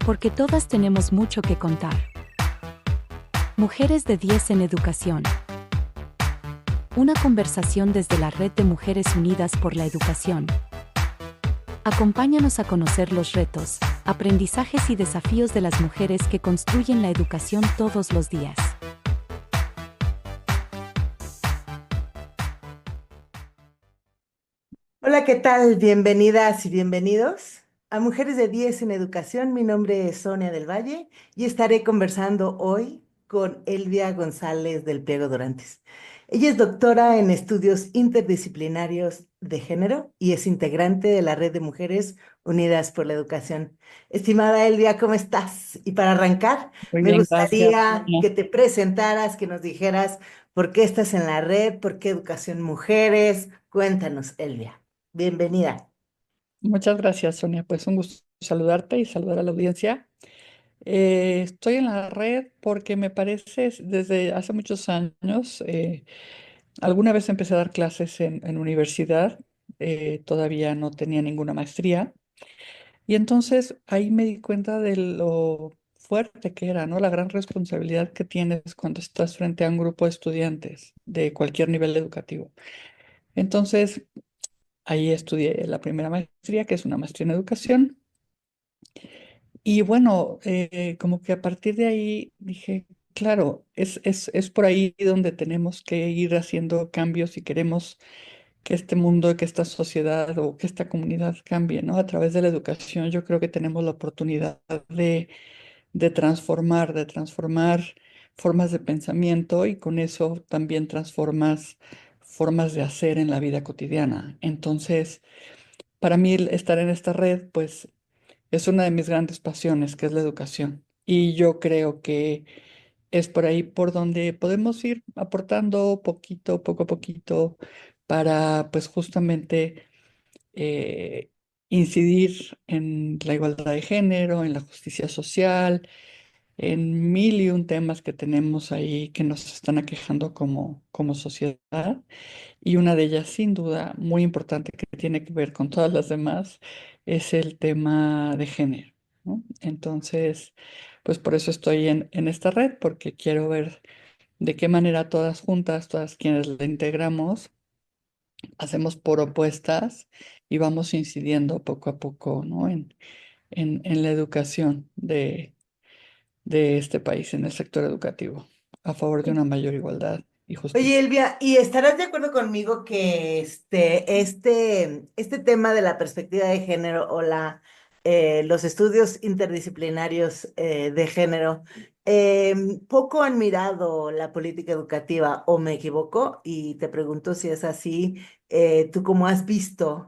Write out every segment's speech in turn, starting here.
porque todas tenemos mucho que contar. Mujeres de 10 en Educación. Una conversación desde la Red de Mujeres Unidas por la Educación. Acompáñanos a conocer los retos, aprendizajes y desafíos de las mujeres que construyen la educación todos los días. Hola, ¿qué tal? Bienvenidas y bienvenidos a Mujeres de 10 en Educación. Mi nombre es Sonia del Valle y estaré conversando hoy con Elvia González del Pliego Dorantes. Ella es doctora en estudios interdisciplinarios de género y es integrante de la Red de Mujeres Unidas por la Educación. Estimada Elvia, ¿cómo estás? Y para arrancar, Muy me bien, gracias, gustaría Sonia. que te presentaras, que nos dijeras por qué estás en la red, por qué Educación Mujeres. Cuéntanos, Elvia. Bienvenida. Muchas gracias, Sonia. Pues un gusto saludarte y saludar a la audiencia. Estoy en la red porque me parece desde hace muchos años, alguna vez empecé a dar clases en universidad, todavía no tenía ninguna maestría, y entonces ahí me di cuenta de lo fuerte que era, ¿no? La gran responsabilidad que tienes cuando estás frente a un grupo de estudiantes de cualquier nivel educativo. Entonces, ahí estudié la primera maestría, que es una maestría en educación. Y bueno, como que a partir de ahí dije, claro, es por ahí donde tenemos que ir haciendo cambios si queremos que este mundo, que esta sociedad o que esta comunidad cambie, ¿no? A través de la educación yo creo que tenemos la oportunidad de transformar formas de pensamiento y con eso también transformas formas de hacer en la vida cotidiana. Entonces, para mí el estar en esta red, pues es una de mis grandes pasiones, que es la educación. Y yo creo que es por ahí por donde podemos ir aportando poquito, poco a poquito, para pues justamente eh, incidir en la igualdad de género, en la justicia social, en mil y un temas que tenemos ahí que nos están aquejando como sociedad. Y una de ellas, sin duda, muy importante, que tiene que ver con todas las demás, es el tema de género, ¿no? Entonces, pues por eso estoy en esta red, porque quiero ver de qué manera todas juntas, todas quienes la integramos, hacemos propuestas y vamos incidiendo poco a poco, ¿no? En la educación de este país, en el sector educativo, a favor de una mayor igualdad y Oye, justicia. Elvia, ¿y estarás de acuerdo conmigo que este tema de la perspectiva de género o los estudios interdisciplinarios de género poco han mirado la política educativa o me equivoco? Y te pregunto si es así, ¿tú cómo has visto?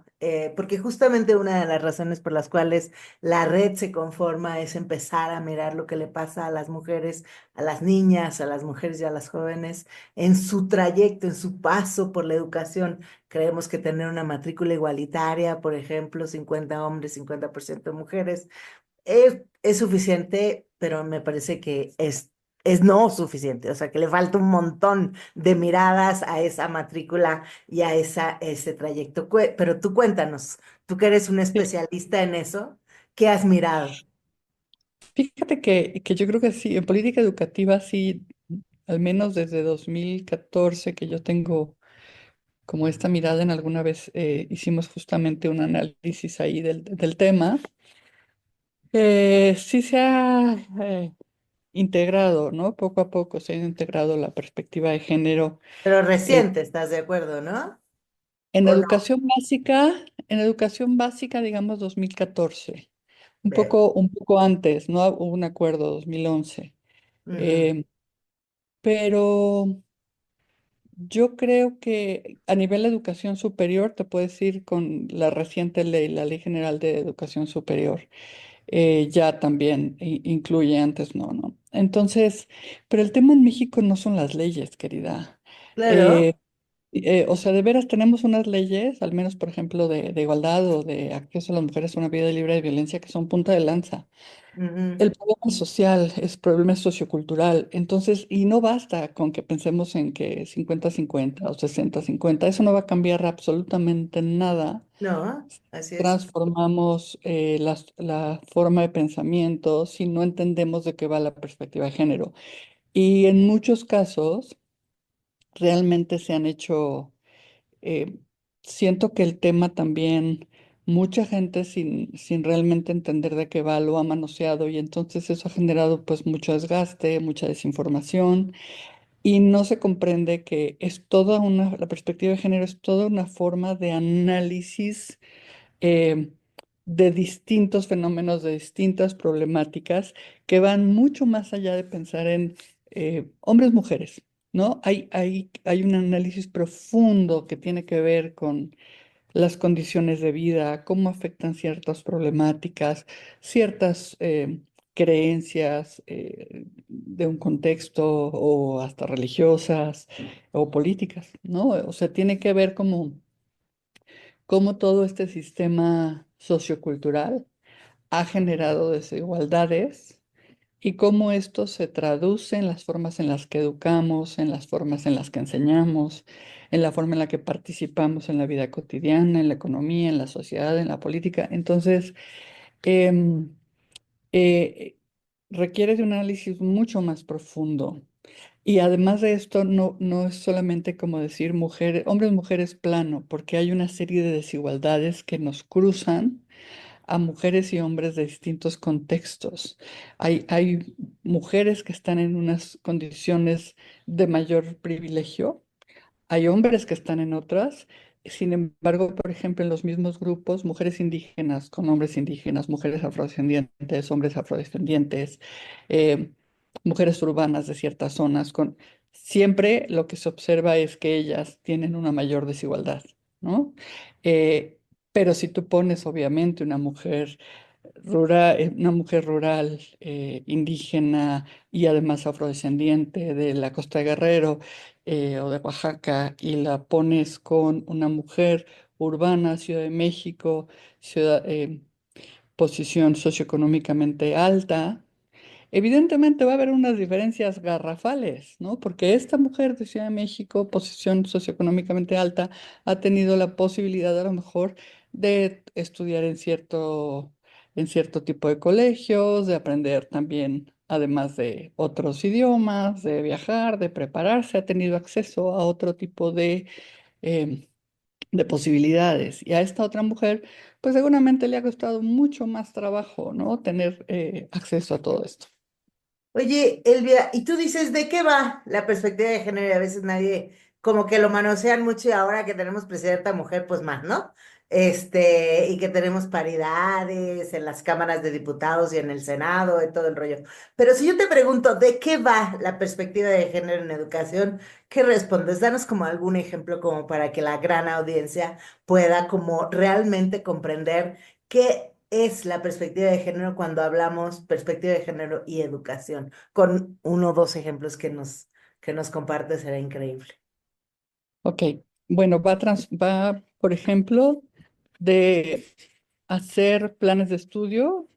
Porque justamente una de las razones por las cuales la red se conforma es empezar a mirar lo que le pasa a las mujeres, a las niñas, a las mujeres y a las jóvenes en su trayecto, en su paso por la educación. Creemos que tener una matrícula igualitaria, por ejemplo, 50 hombres, 50% mujeres, es suficiente, pero me parece que es no suficiente. O sea, que le falta un montón de miradas a esa matrícula y a ese trayecto. Pero tú cuéntanos, tú que eres un especialista en eso, ¿qué has mirado? Fíjate que yo creo que sí, en política educativa sí, al menos desde 2014 que yo tengo como esta mirada, en alguna vez hicimos justamente un análisis ahí del tema. Sí se ha integrado, ¿no? Poco a poco se ha integrado la perspectiva de género Pero en, reciente, ¿estás de acuerdo, no? en ¿O no? educación básica, digamos 2014, Veo. un poco antes, ¿no? Hubo un acuerdo 2011. Ujú. Eh, pero yo creo que a nivel de educación superior, te puedes ir con la reciente ley, la Ley General de Educación Superior, ya también incluye, antes no, ¿no? Entonces, pero el tema en México no son las leyes, querida. Eh, Claro. O sea, de veras tenemos unas leyes, al menos por ejemplo de igualdad o de acceso a las mujeres a una vida libre de violencia, que son punta de lanza. Ujú. El problema es social, es problema sociocultural. Entonces, y no basta con que pensemos en que 50-50 o 60-50, eso no va a cambiar absolutamente nada. No, así es. Transformamos la forma de pensamiento si no entendemos de qué va la perspectiva de género. Y en muchos casos, realmente se han hecho, eh, siento que el tema también, mucha gente sin realmente entender de qué va lo ha manoseado y entonces eso ha generado pues mucho desgaste, mucha desinformación y no se comprende que es toda la perspectiva de género es toda una forma de análisis eh, de distintos fenómenos, de distintas problemáticas que van mucho más allá de pensar en hombres-mujeres, ¿no? Hay un análisis profundo que tiene que ver con las condiciones de vida, cómo afectan ciertas problemáticas, ciertas creencias de un contexto o hasta religiosas o políticas, ¿no? O sea, tiene que ver como cómo todo este sistema sociocultural ha generado desigualdades y cómo esto se traduce en las formas en las que educamos, en las formas en las que enseñamos, en la forma en la que participamos en la vida cotidiana, en la economía, en la sociedad, en la política. Entonces, em, eh, requiere de un análisis mucho más profundo. Y además de esto, no es solamente como decir mujeres, hombres, mujeres plano, porque hay una serie de desigualdades que nos cruzan a mujeres y hombres de distintos contextos. Hay mujeres que están en unas condiciones de mayor privilegio, hay hombres que están en otras. Sin embargo, por ejemplo, en los mismos grupos, mujeres indígenas con hombres indígenas, mujeres afrodescendientes, hombres afrodescendientes, eh, mujeres urbanas de ciertas zonas, siempre lo que se observa es que ellas tienen una mayor desigualdad, ¿no? Eh, pero si tú pones, obviamente, una mujer rural, indígena y además afrodescendiente de la costa de Guerrero, o de Oaxaca y la pones con una mujer urbana, Ciudad de México, posición socioeconómicamente alta, evidentemente va a haber unas diferencias garrafales, ¿no? Porque esta mujer de Ciudad de México, posición socioeconómicamente alta, ha tenido la posibilidad a lo mejor de estudiar en cierto tipo de colegios, de aprender también, además de otros idiomas, de viajar, de prepararse, ha tenido acceso a otro tipo em, de posibilidades. Y a esta otra mujer, pues seguramente le ha costado mucho más trabajo, ¿no? Tener acceso a todo esto. Oye, Elvia, y tú dices, ¿de qué va la perspectiva de género? Y a veces nadie, como que lo manosean mucho y ahora que tenemos presidenta mujer, pues más, ¿no? Y que tenemos paridades en las cámaras de diputados y en el Senado y todo el rollo. Pero si yo te pregunto, ¿de qué va la perspectiva de género en educación? ¿Qué respondes? Danos como algún ejemplo como para que la gran audiencia pueda como realmente comprender qué es la perspectiva de género cuando hablamos perspectiva de género y educación. Con uno o dos ejemplos que nos compartes será increíble. Ok, bueno, va, por ejemplo, de hacer planes de estudio,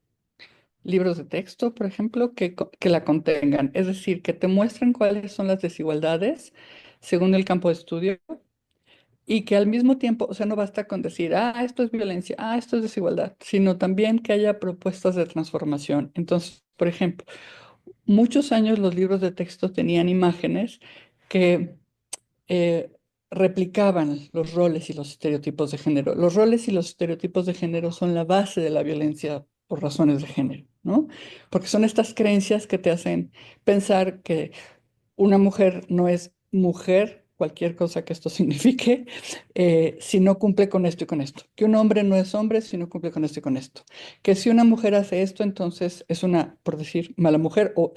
libros de texto, por ejemplo, que la contengan. Es decir, que te muestren cuáles son las desigualdades según el campo de estudio y que al mismo tiempo, o sea, no basta con decir, esto es violencia, esto es desigualdad, sino también que haya propuestas de transformación. Entonces, por ejemplo, muchos años los libros de texto tenían imágenes que eh, replicaban los roles y los estereotipos de género. Los roles y los estereotipos de género son la base de la violencia por razones de género, ¿no? Porque son estas creencias que te hacen pensar que una mujer no es mujer, cualquier cosa que esto signifique, si no cumple con esto y con esto. Que un hombre no es hombre si no cumple con esto y con esto. Que si una mujer hace esto, entonces es una, por decir, mala mujer o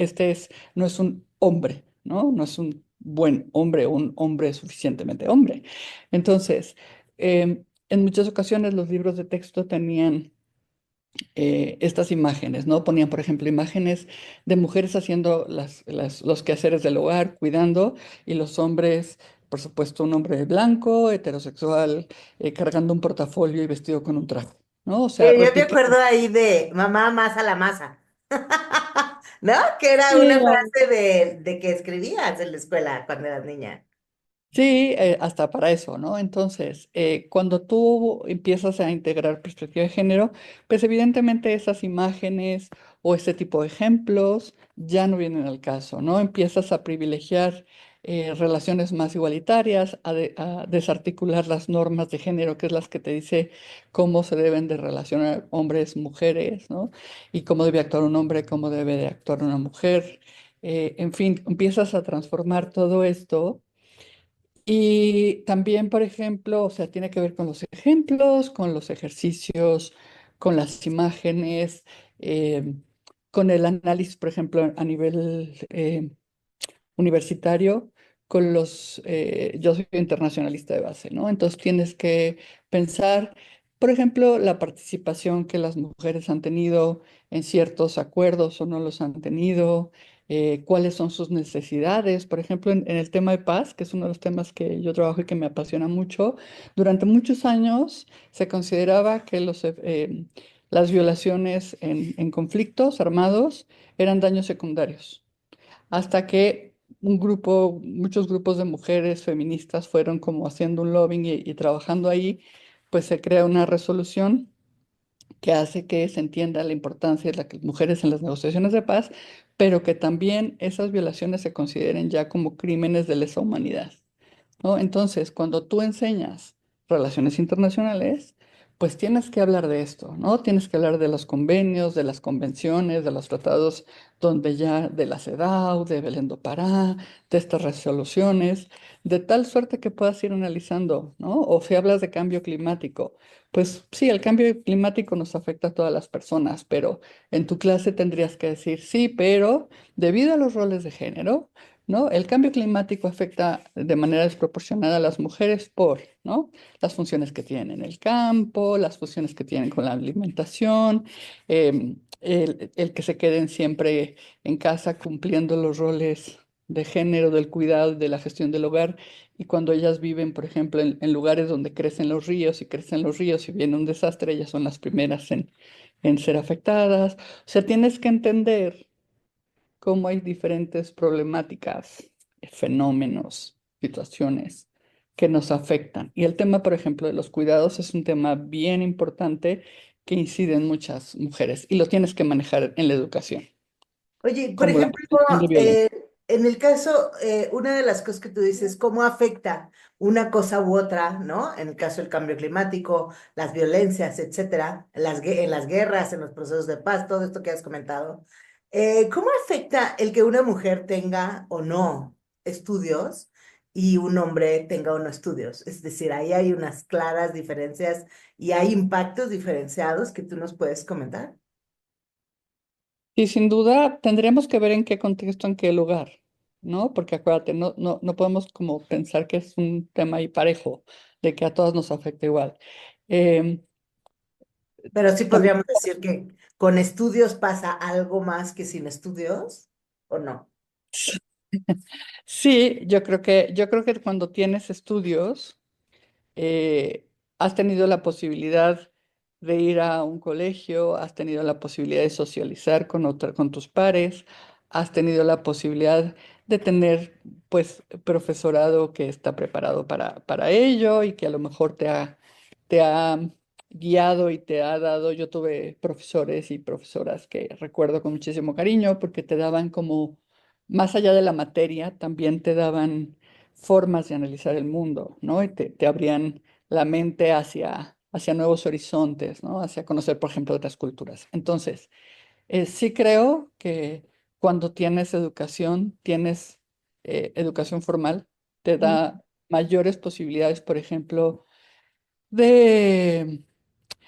no es un hombre, ¿no? No es un buen hombre o un hombre suficientemente hombre. Entonces, en muchas ocasiones los libros de texto tenían estas imágenes, ¿no? Ponían, por ejemplo, imágenes de mujeres haciendo los quehaceres del hogar, cuidando, y los hombres por supuesto, un hombre blanco, heterosexual, cargando un portafolio y vestido con un traje, ¿no? O sea, Yo me repite. acuerdo ahí de mamá masa la masa, ¿no? Que era una Sí, frase de que escribías en la escuela cuando eras niña. sí, hasta para eso, ¿no? Entonces, cuando tú empiezas a integrar perspectiva de género, pues evidentemente esas imágenes o ese tipo de ejemplos ya no vienen al caso, ¿no? Empiezas a privilegiar relaciones más igualitarias, a desarticular las normas de género, que es las que te dice cómo se deben de relacionar hombres, mujeres, ¿no? Y cómo debe actuar un hombre, cómo debe de actuar una mujer. En fin, empiezas a transformar todo esto y también, por ejemplo, o sea, tiene que ver con los ejemplos, con los ejercicios, con las imágenes, eh, con el análisis, por ejemplo, a nivel universitario con yo soy internacionalista de base, ¿no? Entonces tienes que pensar, por ejemplo, la participación que las mujeres han tenido en ciertos acuerdos o no los han tenido, cuáles son sus necesidades, por ejemplo, en el tema de paz, que es uno de los temas que yo trabajo y que me apasiona mucho, durante muchos años se consideraba que las violaciones en conflictos armados eran daños secundarios hasta que muchos grupos de mujeres feministas fueron como haciendo un lobbying y trabajando ahí, pues se crea una resolución que hace que se entienda la importancia de las mujeres en las negociaciones de paz, pero que también esas violaciones se consideren ya como crímenes de lesa humanidad. ¿No? Entonces, cuando tú enseñas relaciones internacionales, pues tienes que hablar de esto, ¿no? Tienes que hablar de los convenios, de las convenciones, de los tratados donde ya de la CEDAW, de Belén do Pará, de estas resoluciones, de tal suerte que puedas ir analizando, ¿no? O si hablas de cambio climático, pues sí, el cambio climático nos afecta a todas las personas, pero en tu clase tendrías que decir, sí, pero debido a los roles de género, ¿no? El cambio climático afecta de manera desproporcionada a las mujeres por, ¿no? Las funciones que tienen en el campo, las funciones que tienen con la alimentación, el que se queden siempre en casa cumpliendo los roles de género, del cuidado, de la gestión del hogar. Y cuando ellas viven, por ejemplo, en lugares donde crecen los ríos y viene un desastre, ellas son las primeras en ser afectadas. O sea, tienes que entender cómo hay diferentes problemáticas, fenómenos, situaciones que nos afectan. Y el tema, por ejemplo, de los cuidados es un tema bien importante que incide en muchas mujeres y lo tienes que manejar en la educación, Oye, por como la ejemplo, prevención de violencia. en el caso, una de las cosas que tú dices, ¿cómo afecta una cosa u otra, ¿no? En el caso del cambio climático, las violencias, etcétera, en las guerras, en los procesos de paz, todo esto que has comentado. ¿Cómo afecta el que una mujer tenga o no estudios y un hombre tenga o no estudios? Es decir, ahí hay unas claras diferencias y hay impactos diferenciados que tú nos puedes comentar. Y sin duda tendríamos que ver en qué contexto, en qué lugar, ¿no? Porque acuérdate, no podemos como pensar que es un tema ahí parejo, de que a todas nos afecta igual. Em, Pero sí también podríamos decir que con estudios pasa algo más que sin estudios, ¿o no? sí, yo creo que cuando tienes estudios, eh, has tenido la posibilidad de ir a un colegio, has tenido la posibilidad de socializar con tus pares, has tenido la posibilidad de tener, pues, profesorado que está preparado para ello y que a lo mejor te ha guiado y te ha dado, yo tuve profesores y profesoras que recuerdo con muchísimo cariño porque te daban como, más allá de la materia, también te daban formas de analizar el mundo, ¿no? Y te abrían la mente hacia nuevos horizontes, ¿no? Hacia conocer, por ejemplo, otras culturas. Entonces, sí creo que cuando tienes educación, tienes educación formal, te Ujú. da mayores posibilidades, por ejemplo, de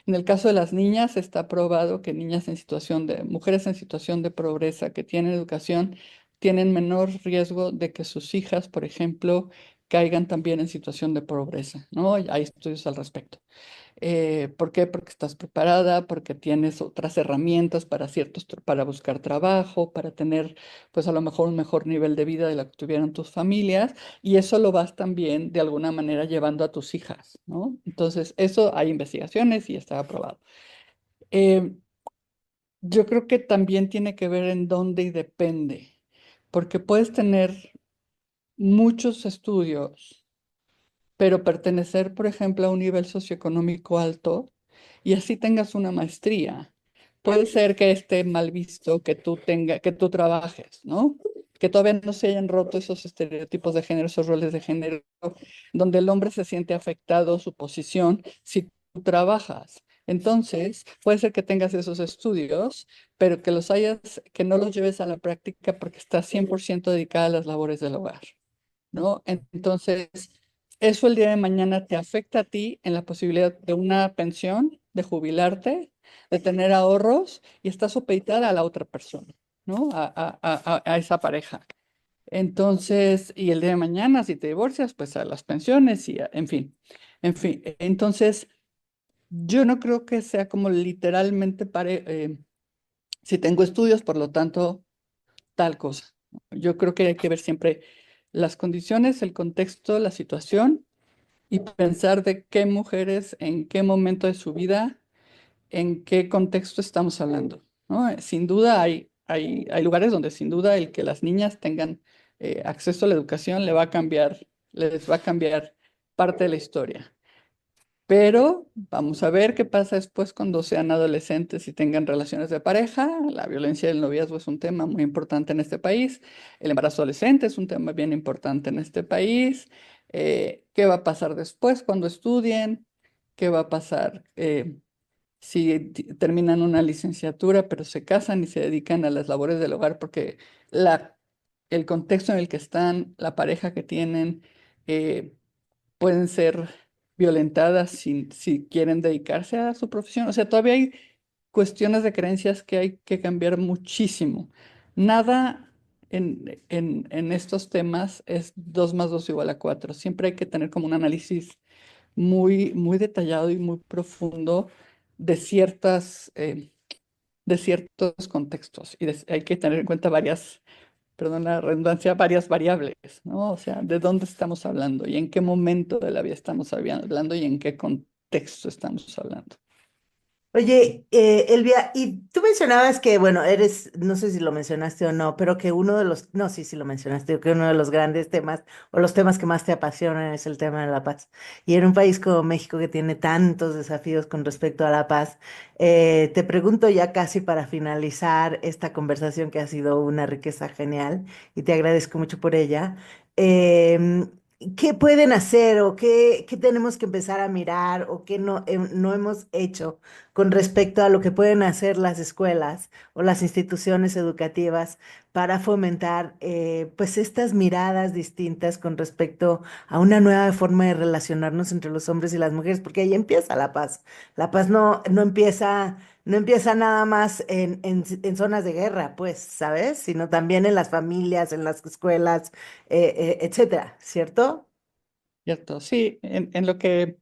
en el caso de las niñas, está probado que mujeres en situación de pobreza que tienen educación, tienen menor riesgo de que sus hijas, por ejemplo, caigan también en situación de pobreza, ¿no? Hay estudios al respecto. ¿Por qué? Porque estás preparada, porque tienes otras herramientas para para buscar trabajo, para tener, pues a lo mejor un mejor nivel de vida de la que tuvieron tus familias, y eso lo vas también de alguna manera llevando a tus hijas, ¿no? Entonces, eso hay investigaciones y está aprobado. Eh, yo creo que también tiene que ver en dónde y depende, porque puedes tener muchos estudios pero pertenecer, por ejemplo, a un nivel socioeconómico alto y así tengas una maestría. Puede ser que esté mal visto que tú trabajes, ¿no? Que todavía no se hayan roto esos estereotipos de género, esos roles de género, donde el hombre se siente afectado, su posición, si tú trabajas. Entonces, puede ser que tengas esos estudios, pero que no los lleves a la práctica porque estás 100% dedicada a las labores del hogar, ¿no? Entonces, eso el día de mañana te afecta a ti en la posibilidad de una pensión, de jubilarte, de tener ahorros y estás supeditada a la otra persona, ¿no? A esa pareja. Entonces, y el día de mañana, si te divorcias, pues a las pensiones en fin, en fin. Entonces, yo no creo que sea como literalmente si tengo estudios, por lo tanto, tal cosa. Yo creo que hay que ver siempre las condiciones, el contexto, la situación y pensar de qué mujeres, en qué momento de su vida, en qué contexto estamos hablando, ¿no? Sin duda hay lugares donde sin duda el que las niñas tengan acceso a la educación les va a cambiar parte de la historia. Pero vamos a ver qué pasa después cuando sean adolescentes y tengan relaciones de pareja. La violencia del noviazgo es un tema muy importante en este país. El embarazo adolescente es un tema bien importante en este país. ¿Qué va a pasar después cuando estudien? ¿Qué va a pasar si terminan una licenciatura pero se casan y se dedican a las labores del hogar? Porque el contexto en el que están, la pareja que tienen, eh, pueden ser violentadas si quieren dedicarse a su profesión. O sea, todavía hay cuestiones de creencias que hay que cambiar muchísimo. Nada en estos temas es 2 más 2 igual a 4. Siempre hay que tener como un análisis muy, muy detallado y muy profundo de de ciertos contextos. Y hay que tener en cuenta perdón la redundancia, varias variables, ¿no? O sea, de dónde estamos hablando y en qué momento de la vida estamos hablando y en qué contexto estamos hablando. Oye, Elvia, y tú mencionabas que, bueno, no sé si lo mencionaste o no, pero que no, sí, sí lo mencionaste, que uno de los grandes temas o los temas que más te apasionan es el tema de la paz. Y en un país como México que tiene tantos desafíos con respecto a la paz, te pregunto ya casi para finalizar esta conversación que ha sido una riqueza genial y te agradezco mucho por ella. em, ¿Qué pueden hacer o qué tenemos que empezar a mirar o qué no hemos hecho con respecto a lo que pueden hacer las escuelas o las instituciones educativas para fomentar pues estas miradas distintas con respecto a una nueva forma de relacionarnos entre los hombres y las mujeres? Porque ahí empieza la paz. La paz no empieza nada más en zonas de guerra, pues, ¿sabes? Sino también en las familias, en las escuelas, etcétera, ¿cierto? ¿Cierto? Sí, en lo que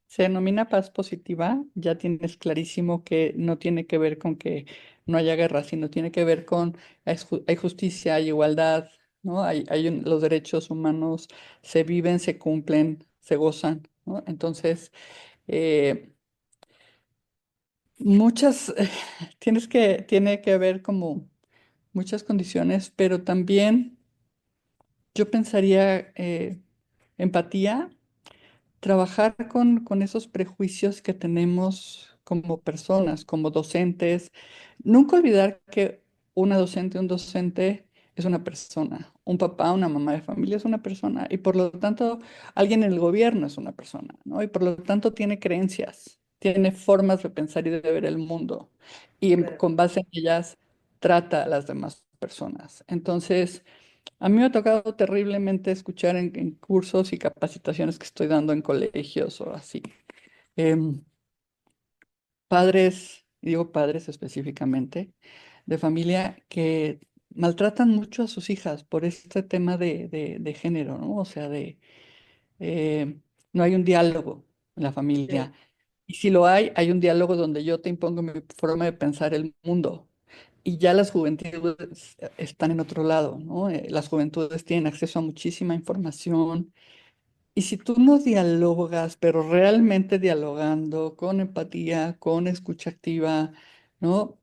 se denomina paz positiva, ya tienes clarísimo que no tiene que ver con que no haya guerra, sino tiene que ver con hay justicia, hay igualdad, ¿no? Los derechos humanos se viven, se cumplen, se gozan, ¿no? Entonces, eh, muchas, tiene que haber como muchas condiciones, pero también yo pensaría empatía, trabajar con esos prejuicios que tenemos como personas, como docentes. Nunca olvidar que una docente, un docente es una persona, un papá, una mamá de familia es una persona y por lo tanto alguien en el gobierno es una persona, ¿no? Y por lo tanto tiene creencias, tiene formas de pensar y de ver el mundo y Claro. con base en ellas trata a las demás personas. Entonces, a mí me ha tocado terriblemente escuchar en cursos y capacitaciones que estoy dando en colegios o así. em, Padres, y digo padres específicamente, de familia que maltratan mucho a sus hijas por este tema de género, ¿no? O sea, eh, no hay un diálogo en la Sí, familia. Y si lo hay un diálogo donde yo te impongo mi forma de pensar el mundo. Y ya las juventudes están en otro lado, ¿no? Las juventudes tienen acceso a muchísima información. Y si tú no dialogas, pero realmente dialogando con empatía, con escucha activa, ¿no?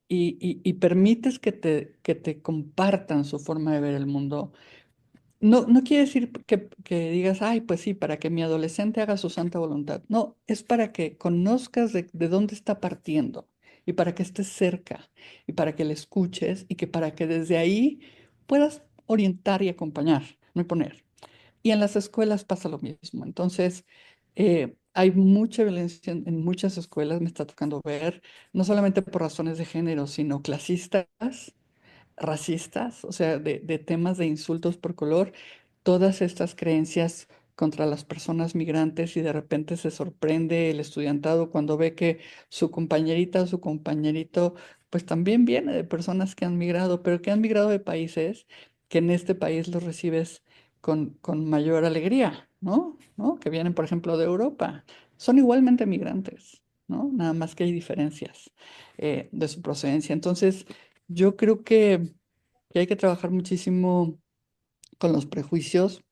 Y permites que te compartan su forma de ver el mundo, no quiere decir que digas, ay, pues sí, para que mi adolescente haga su santa voluntad. No, es para que conozcas de dónde está partiendo y para que estés cerca y para que le escuches y que para que desde ahí puedas orientar y acompañar, no imponer. Y en las escuelas pasa lo mismo. Entonces, hay mucha violencia en muchas escuelas, me está tocando ver, no solamente por razones de género, sino clasistas, racistas, o sea, de temas de insultos por color, todas estas creencias contra las personas migrantes y de repente se sorprende el estudiantado cuando ve que su compañerita o su compañerito pues también viene de personas que han migrado, pero que han migrado de países que en este país los recibes con mayor alegría, ¿no? ¿No? Que vienen, por ejemplo, de Europa. Son igualmente migrantes, ¿no? Nada más que hay diferencias de su procedencia. Entonces, yo creo que hay que trabajar muchísimo con los prejuicios,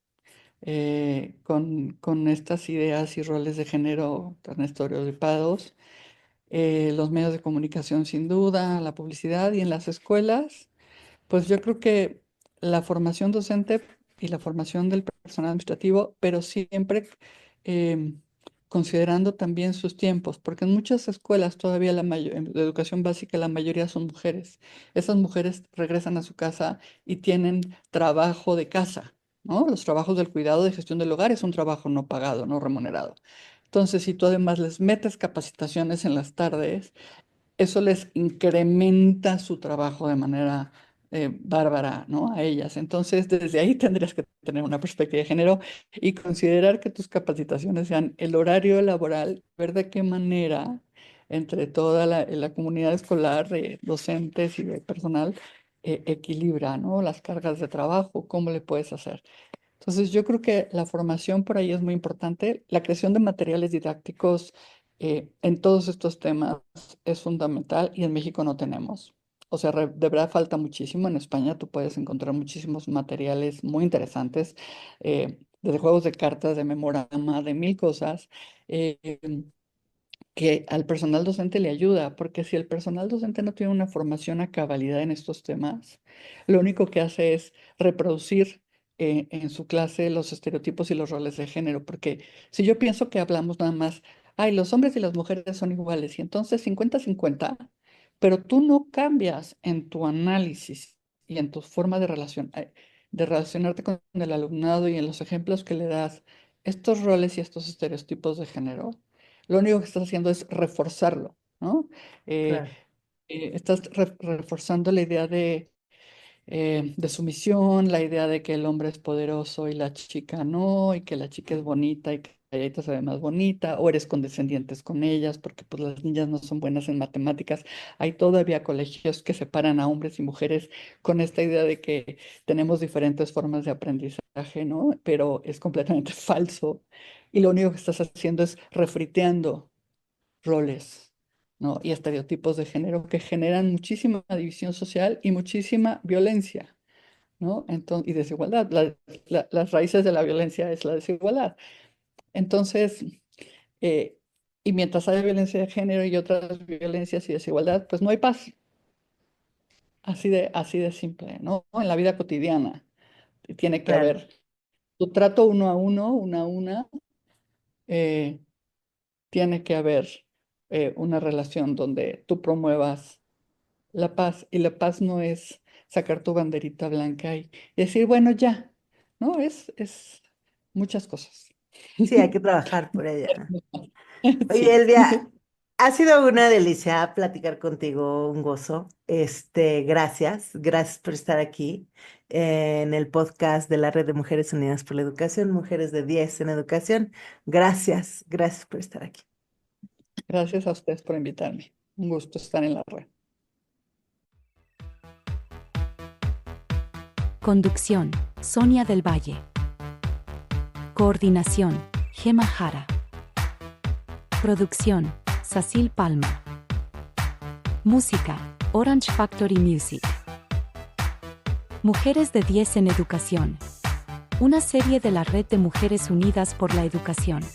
con estas ideas y roles de género tan estereotipados, los medios de comunicación sin duda, la publicidad y en las escuelas. Pues yo creo que la formación docente y la formación del personal administrativo, pero siempre em, considerando también sus tiempos, porque en muchas escuelas todavía en la educación básica la mayoría son mujeres. Esas mujeres regresan a su casa y tienen trabajo de casa, ¿no? Los trabajos del cuidado de gestión del hogar es un trabajo no pagado, no remunerado. Entonces, si tú además les metes capacitaciones en las tardes, eso les incrementa su trabajo de manera bárbara, ¿no? A ellas. Entonces, desde ahí tendrías que tener una perspectiva de género y considerar que tus capacitaciones sean el horario laboral, ver de qué manera entre toda la comunidad escolar, de docentes y de personal, equilibra, ¿no? Las cargas de trabajo, cómo le puedes hacer. Entonces, yo creo que la formación por ahí es muy importante. La creación de materiales didácticos en todos estos temas es fundamental y en México no tenemos. O sea, de verdad falta muchísimo. En España tú puedes encontrar muchísimos materiales muy interesantes, desde juegos de cartas, de memorama, de mil cosas. Que al personal docente le ayuda, porque si el personal docente no tiene una formación a cabalidad en estos temas, lo único que hace es reproducir en su clase los estereotipos y los roles de género, porque si yo pienso que hablamos nada más, ay, los hombres y las mujeres son iguales, y entonces 50-50, pero tú no cambias en tu análisis y en tu forma de relacionarte con el alumnado y en los ejemplos que le das, estos roles y estos estereotipos de género lo único que estás haciendo es reforzarlo, ¿no? Eh, claro, estás reforzando la idea de sumisión, la idea de que el hombre es poderoso y la chica no, y que la chica es bonita y que ella se ve más bonita, o eres condescendientes con ellas porque pues las niñas no son buenas en matemáticas. Hay todavía colegios que separan a hombres y mujeres con esta idea de que tenemos diferentes formas de aprendizaje, ¿no? Pero es completamente falso. Y lo único que estás haciendo es refriteando roles, ¿no? Y estereotipos de género que generan muchísima división social y muchísima violencia, ¿no? Entonces, y desigualdad. Las raíces de la violencia es la desigualdad. Entonces, eh, y mientras haya violencia de género y otras violencias y desigualdad, pues no hay paz. Así de simple, ¿no? En la vida cotidiana tiene que claro. haber tu trato uno a uno, una a una, eh, tiene que haber una relación donde tú promuevas la paz. Y la paz no es sacar tu banderita blanca y decir, bueno, ya, ¿no? Es muchas cosas. Sí, hay que trabajar por ella. Oye, Sí, Elvia, ha sido una delicia platicar contigo, un gozo. Gracias por estar aquí en el podcast de la Red de Mujeres Unidas por la Educación, Mujeres de 10 en Educación. Gracias por estar aquí. gracias a ustedes por invitarme. Un gusto estar en la red. Conducción, Sonia del Valle. Coordinación, Gemma Jara. Producción, Cecil Palma. Música, Orange Factory Music. Mujeres de 10 en Educación. Una serie de la Red de Mujeres Unidas por la Educación.